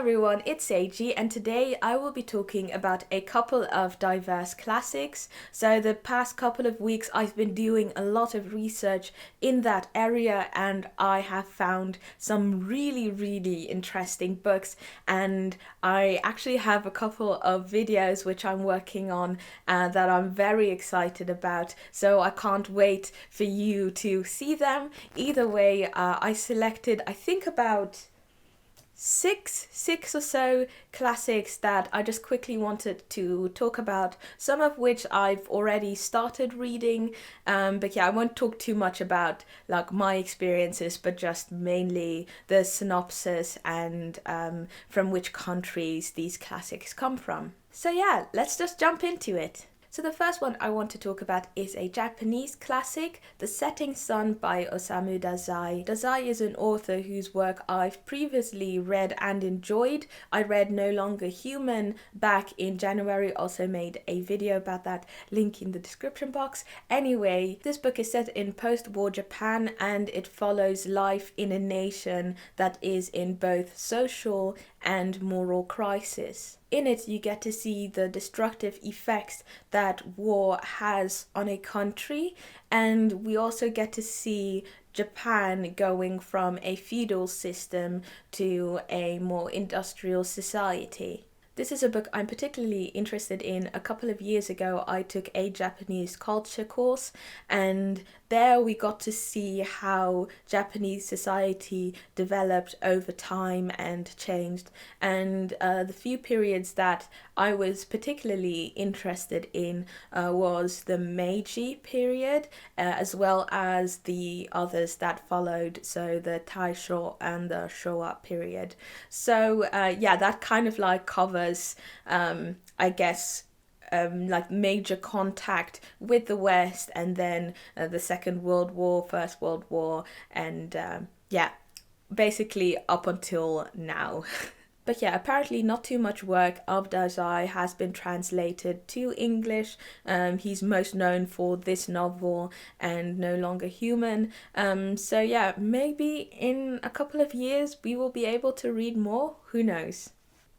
everyone, it's Seji, and today I will be talking about a couple of diverse classics. So the past couple of weeks I've been doing a lot of research in that area, and I have found some really interesting books, and I actually have a couple of videos which I'm working on that I'm very excited about, so I can't wait for you to see them. Either way, I selected I think about six or so classics that I just quickly wanted to talk about, some of which I've already started reading, but yeah, I won't talk too much about like my experiences, but just mainly the synopsis and from which countries these classics come from. So yeah, let's just jump into it. So the first one I want to talk about is a Japanese classic, The Setting Sun by Osamu Dazai. Dazai is an author whose work I've previously read and enjoyed. I read No Longer Human back in January, also made a video about that, link in the description box. Anyway, this book is set in post-war Japan, and it follows life in a nation that is in both social and moral crisis. In it, you get to see the destructive effects that war has on a country, and we also get to see Japan going from a feudal system to a more industrial society. This is a book I'm particularly interested in. A couple of years ago, I took a Japanese culture course, and there we got to see how Japanese society developed over time and changed. And the few periods that I was particularly interested in was the Meiji period, as well as the others that followed, so the Taisho and the Showa period. So yeah, that kind of like covers, I guess, like major contact with the West, and then the Second World War, First World War, and yeah, basically up until now. But yeah, apparently not too much work of Dazai has been translated to English. He's most known for this novel and No Longer Human. So yeah, maybe in a couple of years we will be able to read more. Who knows?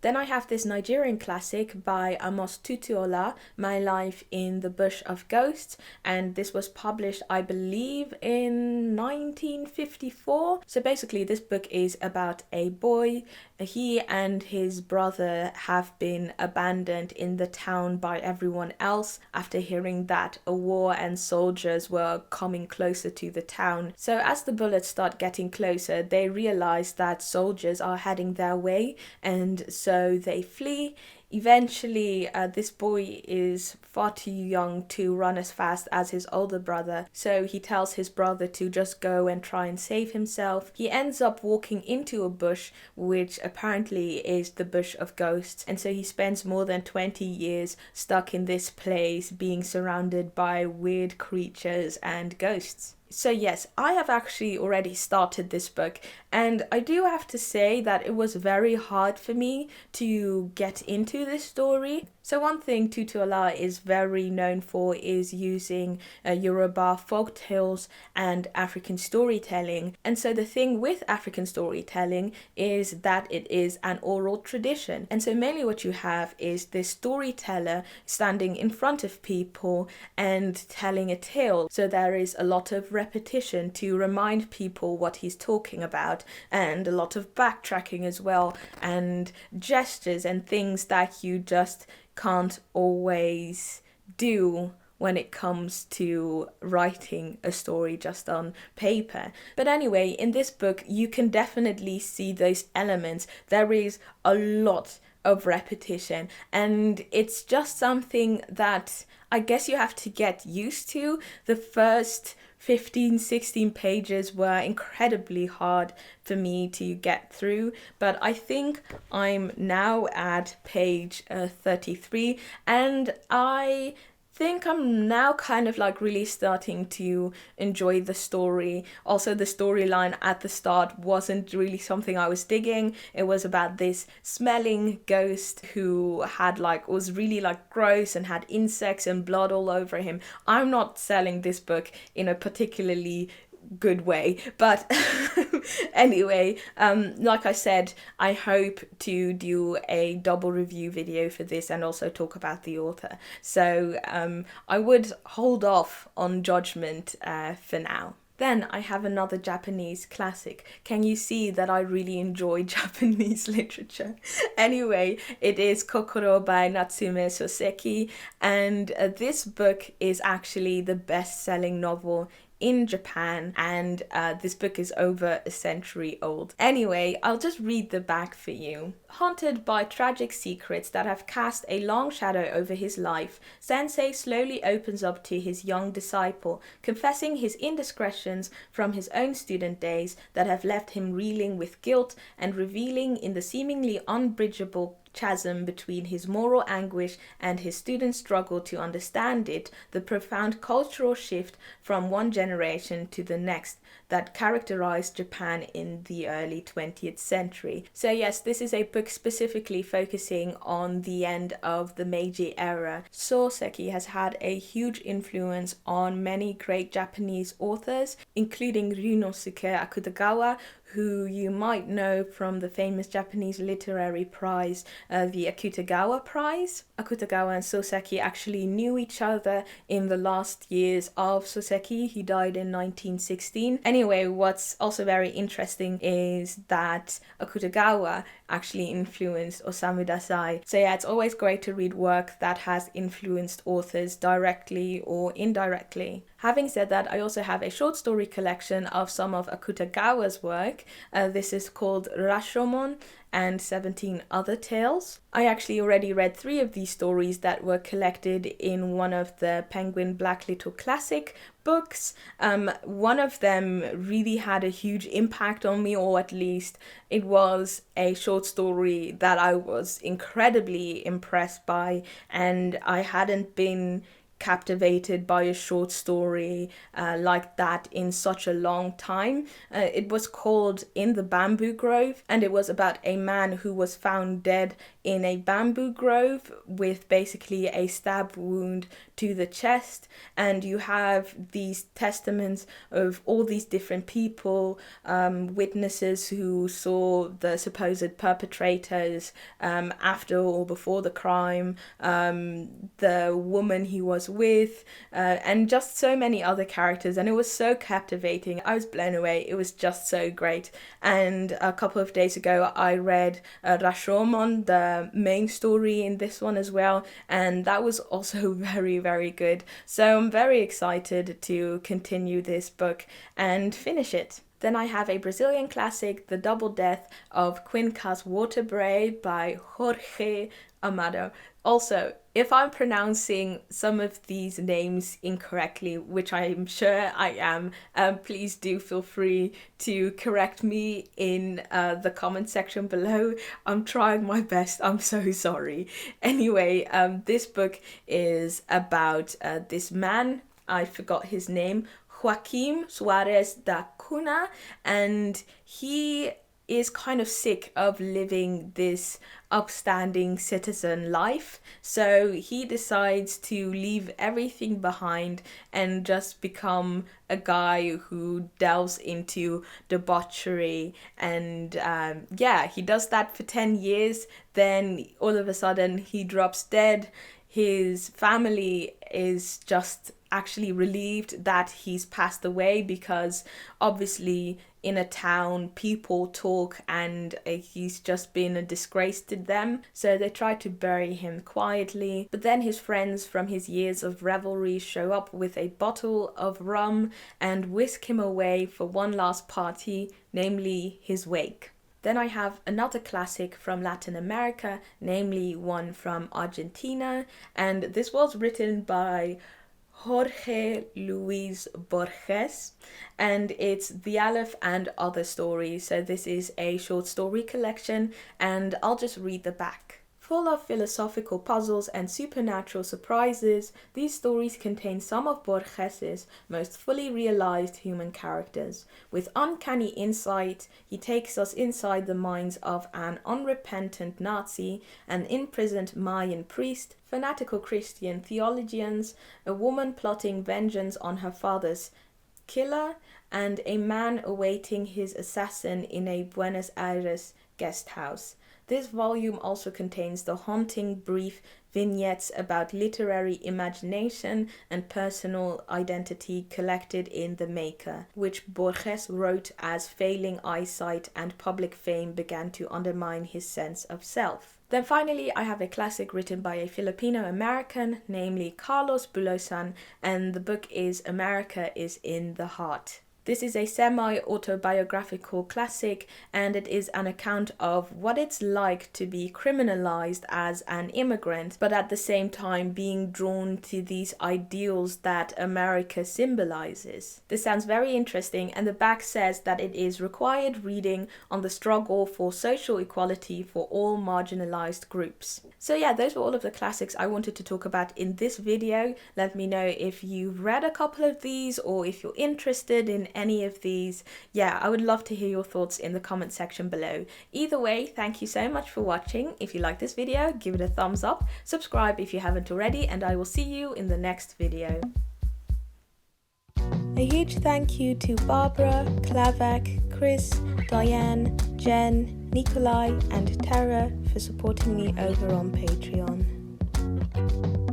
Then I have this Nigerian classic by Amos Tutuola, My Life in the Bush of Ghosts, and this was published, I believe, in 1954. So basically this book is about a boy. He and his brother have been abandoned in the town by everyone else after hearing that a war and soldiers were coming closer to the town. So as the bullets start getting closer, they realize that soldiers are heading their way, and so they flee. Eventually, this boy is far too young to run as fast as his older brother, so he tells his brother to just go and try and save himself. He ends up walking into a bush, which apparently is the Bush of Ghosts, and so he spends more than 20 years stuck in this place, being surrounded by weird creatures and ghosts. So yes, I have actually already started this book, and I do have to say that it was very hard for me to get into this story. So one thing Tutuola is very known for is using Yoruba folk tales and African storytelling. And so the thing with African storytelling is that it is an oral tradition. And so mainly what you have is this storyteller standing in front of people and telling a tale. So there is a lot of repetition to remind people what he's talking about, and a lot of backtracking as well, and gestures and things that you just can't always do when it comes to writing a story just on paper. But anyway, in this book you can definitely see those elements. There is a lot of repetition, and it's just something that I guess you have to get used to. The first 15-16 pages were incredibly hard for me to get through, but I think I'm now at page 33, and I think I'm now kind of like really starting to enjoy the story. Also, the storyline at the start wasn't really something I was digging. It was about this smelling ghost who had was really gross and had insects and blood all over him. I'm not selling this book in a particularly good way, but Anyway, like I said, I hope to do a double review video for this and also talk about the author. So I would hold off on judgment for now. Then I have another Japanese classic. Can you see that I really enjoy Japanese literature? Anyway, it is Kokoro by Natsume Soseki, and this book is actually the best-selling novel in Japan, and this book is over a century old. Anyway, I'll just read the back for you. Haunted by tragic secrets that have cast a long shadow over his life, Sensei slowly opens up to his young disciple, confessing his indiscretions from his own student days that have left him reeling with guilt and revealing in the seemingly unbridgeable chasm between his moral anguish and his students' struggle to understand it, the profound cultural shift from one generation to the next that characterized Japan in the early 20th century. So yes, this is a book specifically focusing on the end of the Meiji era. Soseki has had a huge influence on many great Japanese authors, including Ryunosuke Akutagawa, who you might know from the famous Japanese literary prize, the Akutagawa Prize. Akutagawa and Soseki actually knew each other in the last years of Soseki. He died in 1916. Anyway, what's also very interesting is that Akutagawa actually influenced Osamu Dazai. So yeah, it's always great to read work that has influenced authors directly or indirectly. Having said that, I also have a short story collection of some of Akutagawa's work. This is called Rashomon and 17 Other Tales. I actually already read 3 of these stories that were collected in one of the Penguin Black Little Classic books. One of them really had a huge impact on me, or at least it was a short story that I was incredibly impressed by, and I hadn't been captivated by a short story like that in such a long time. It was called In the Bamboo Grove, and it was about a man who was found dead in a bamboo grove with basically a stab wound to the chest, and you have these testaments of all these different people, witnesses who saw the supposed perpetrators after or before the crime, the woman he was with, and just so many other characters, and it was so captivating. I was blown away. It was just so great. And a couple of days ago I read Rashomon, the main story in this one as well, and that was also very, very good. So I'm very excited to continue this book and finish it. Then I have a Brazilian classic, The Double Death of Quincas Water-Bray by Jorge Amado. Also, if I'm pronouncing some of these names incorrectly, which I'm sure I am, please do feel free to correct me in the comment section below. I'm trying my best. I'm so sorry. Anyway, this book is about this man. I forgot his name. Joaquim Suarez da Cunha, and he is kind of sick of living this upstanding citizen life, so he decides to leave everything behind and just become a guy who delves into debauchery, and he does that for 10 years. Then all of a sudden he drops dead. His family is just actually relieved that he's passed away, because obviously in a town people talk and he's just been a disgrace to them, so they try to bury him quietly. But then his friends from his years of revelry show up with a bottle of rum and whisk him away for one last party, namely his wake. Then I have another classic from Latin America, namely one from Argentina, and this was written by Jorge Luis Borges, and it's The Aleph and Other Stories. So this is a short story collection, and I'll just read the back. Full of philosophical puzzles and supernatural surprises, these stories contain some of Borges' most fully realized human characters. With uncanny insight, he takes us inside the minds of an unrepentant Nazi, an imprisoned Mayan priest, fanatical Christian theologians, a woman plotting vengeance on her father's killer and a man awaiting his assassin in a Buenos Aires guest house. This volume also contains the haunting brief vignettes about literary imagination and personal identity collected in The Maker, which Borges wrote as failing eyesight and public fame began to undermine his sense of self. Then finally, I have a classic written by a Filipino-American, namely Carlos Bulosan, and the book is America is in the Heart. This is a semi-autobiographical classic, and it is an account of what it's like to be criminalized as an immigrant, but at the same time being drawn to these ideals that America symbolizes. This sounds very interesting, and the back says that it is required reading on the struggle for social equality for all marginalized groups. So yeah, those were all of the classics I wanted to talk about in this video. Let me know if you've read a couple of these or if you're interested in any of these. Yeah, I would love to hear your thoughts in the comment section below. Either way, thank you so much for watching. If you like this video, give it a thumbs up, subscribe if you haven't already, and I will see you in the next video. A huge thank you to Barbara, Klavak, Chris, Diane, Jen, Nikolai and Tara for supporting me over on Patreon.